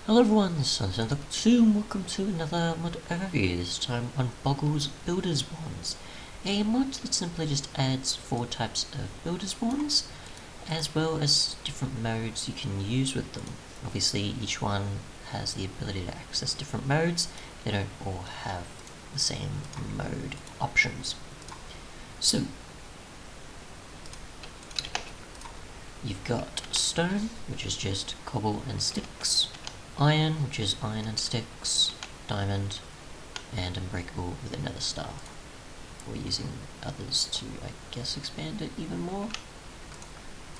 Hello everyone, this is Sunset2 and welcome to another mod overview, this time on Boggle's Builder Spawns. A mod that simply just adds 4 types of builder spawns, as well as different modes you can use with them. Obviously each one has the ability to access different modes, they don't all have the same mode options. So, you've got stone, which is just cobble and sticks. Iron, which is iron and sticks, diamond, and unbreakable with another star. We're using others to, I guess, expand it even more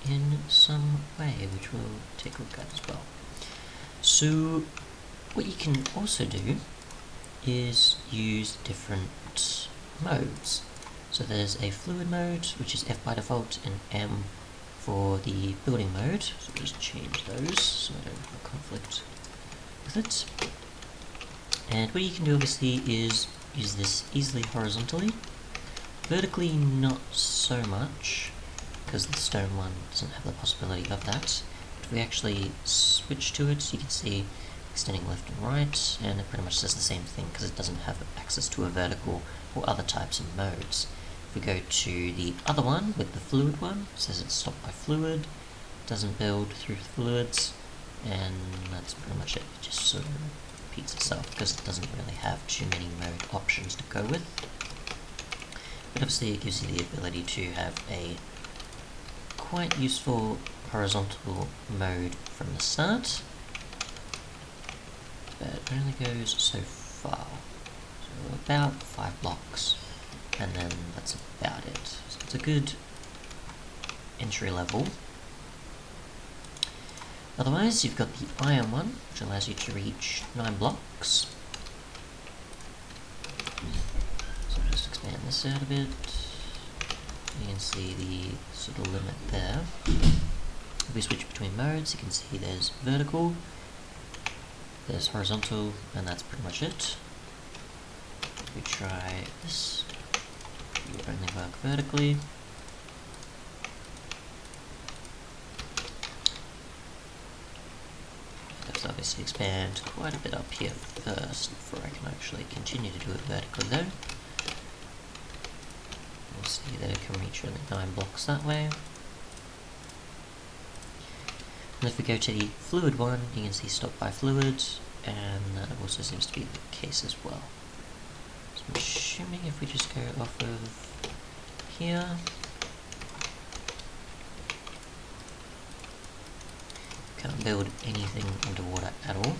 in some way, which we'll take a look at as well. So, what you can also do is use different modes. So there's a fluid mode, which is F by default, and M for the building mode. So we'll just change those so I don't have a conflict with it. And what you can do obviously is use this easily horizontally. Vertically not so much, because the stone one doesn't have the possibility of that. If we actually switch to it, you can see extending left and right, and it pretty much does the same thing because it doesn't have access to a vertical or other types of modes. If we go to the other one with the fluid one, it says it's stopped by fluid, doesn't build through fluids, and that's pretty much it. It just sort of repeats itself because it doesn't really have too many mode options to go with. But obviously it gives you the ability to have a quite useful horizontal mode from the start, but it only goes so far. So about 5 blocks, and then that's about it. So it's a good entry level. Otherwise, you've got the iron one, which allows you to reach 9 blocks. So I'll just expand this out a bit. You can see the sort of limit there. If we switch between modes, you can see there's vertical, there's horizontal, and that's pretty much it. If we try this, it will only work vertically. Obviously expand quite a bit up here first before I can actually continue to do it vertically though. We'll see that it can reach only 9 blocks that way. And if we go to the fluid one, you can see stop by fluid, and that also seems to be the case as well. So I'm assuming if we just go off of here, can't build anything underwater at all.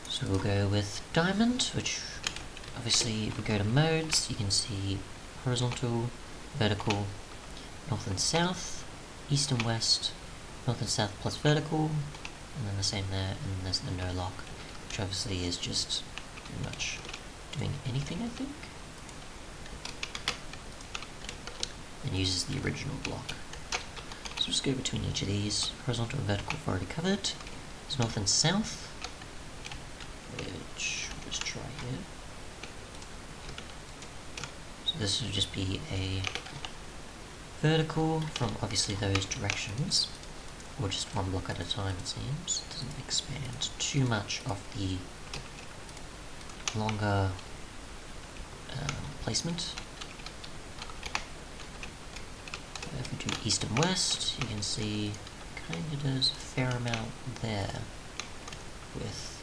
So we'll go with diamond, which obviously if we go to modes, you can see horizontal, vertical, north and south, east and west, north and south plus vertical, and then the same there, and then there's the no lock, which obviously is just pretty much doing anything, I think, and uses the original block. So just go between each of these. Horizontal and vertical are already covered. There's north and south, which we'll just try here. So this would just be a vertical from obviously those directions, or just 1 block at a time it seems. It doesn't expand too much of the longer placement. If we do east and west, you can see kind of does a fair amount there with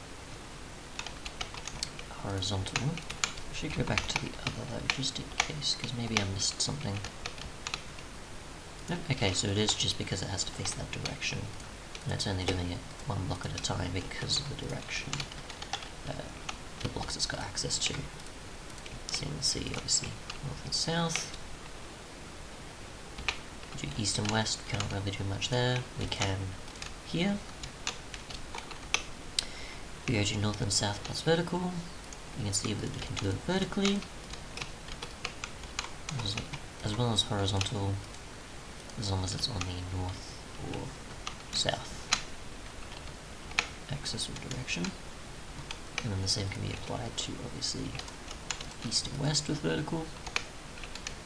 horizontal. I should go back to the other though, just in case, because maybe I missed something. Nope, okay, so it is just because it has to face that direction, and it's only doing it 1 block at a time because of the direction, the blocks it's got access to. So you can see, obviously, north and south. Do east and west, we can't really do much there. We can here. We go to north and south plus vertical. You can see that we can do it vertically, as well as horizontal, as long as it's on the north or south axis or direction. And then the same can be applied to, obviously, east and west with vertical.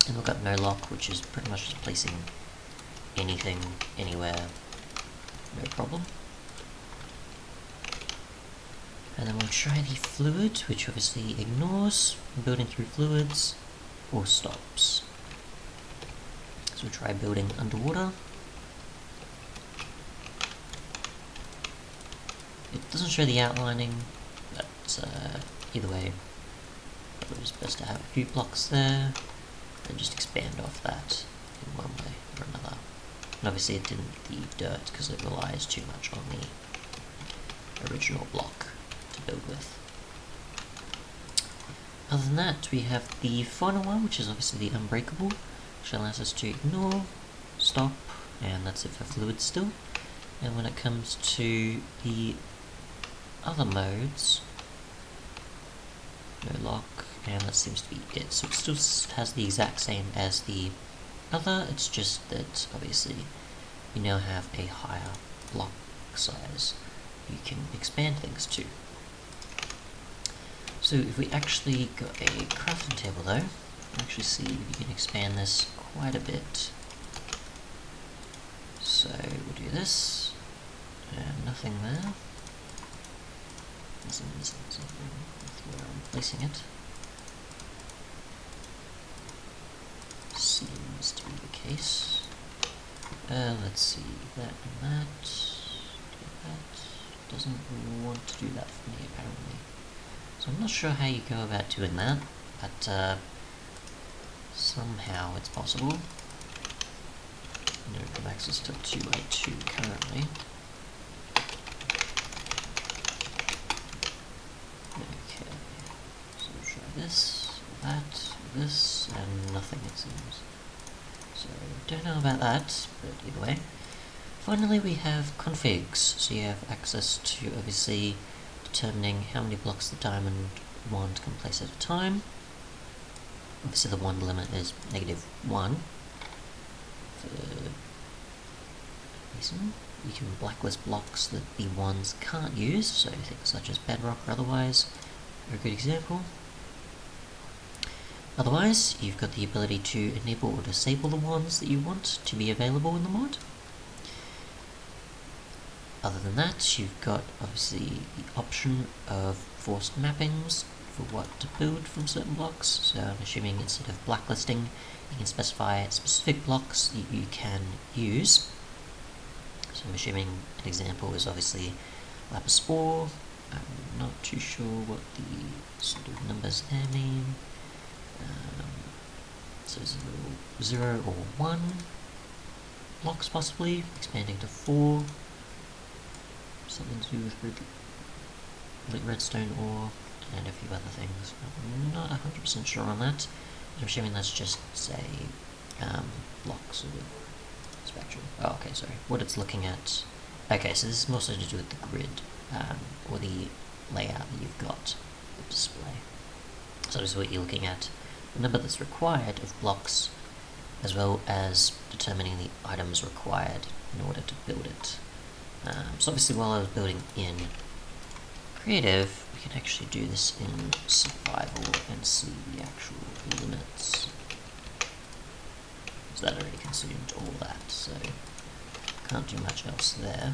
And we've got no lock, which is pretty much just placing anything, anywhere, no problem. And then we'll try the fluid, which obviously ignores building through fluids or stops. So we'll try building underwater. It doesn't show the outlining, but either way, it's best to have a few blocks there and just expand off that in one way or another. And obviously it didn't the dirt because it relies too much on the original block to build with. Other than that, we have the final one, which is obviously the unbreakable, which allows us to ignore, stop, and that's it for fluid still. And when it comes to the other modes, no lock, and that seems to be it. So it still has the exact same as the other, it's just that obviously you now have a higher block size you can expand things to. So if we actually got a crafting table though, we'll actually see if you can expand this quite a bit. So we'll do this, and nothing there. There's something with where I'm placing it. Seems to be the case. Let's see, that and that. Do that. Doesn't want to do that for me apparently. So I'm not sure how you go about doing that, but somehow it's possible. No good access to 2x2 currently. Okay, so we'll try this, that, this, and nothing it seems. So don't know about that, but either way. Finally we have configs, so you have access to obviously determining how many blocks the diamond wand can place at a time. Obviously the wand limit is -1. For reason, you can blacklist blocks that the wands can't use, so things such as bedrock or otherwise are a good example. Otherwise, you've got the ability to enable or disable the wands that you want to be available in the mod. Other than that, you've got obviously the option of forced mappings for what to build from certain blocks. So I'm assuming instead of blacklisting, you can specify specific blocks that you can use. So I'm assuming an example is obviously lapis spore. I'm not too sure what the sort of numbers there mean. So 0 or 1 blocks possibly, expanding to 4. Something to do with redstone ore and a few other things. I'm not 100% sure on that. I'm assuming that's just, say, blocks of spectrum. Oh, okay, sorry. What it's looking at. Okay, so this is mostly to do with the grid, or the layout that you've got, the display. So this is what you're looking at. The number that's required of blocks, as well as determining the items required in order to build it. So obviously while I was building in creative, we can actually do this in survival and see the actual limits. So that already consumed all that, so can't do much else there.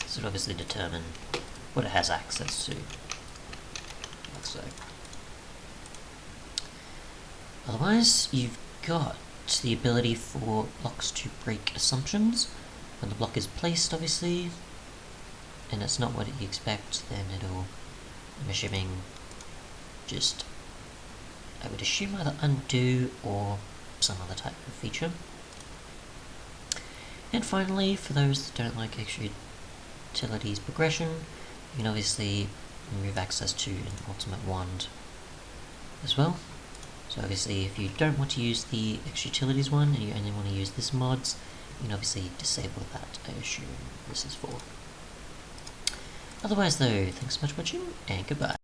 So it obviously determine what it has access to, like so. Otherwise, you've got the ability for blocks to break assumptions. When the block is placed, obviously, and it's not what you expect, then it'll, I'm assuming, just, I would assume either undo or some other type of feature. And finally, for those that don't like extra utilities progression, you can obviously remove access to an ultimate wand as well. So obviously if you don't want to use the extra utilities one and you only want to use this mods, you can obviously disable that, I assume this is for. Otherwise though, thanks so much for watching and goodbye.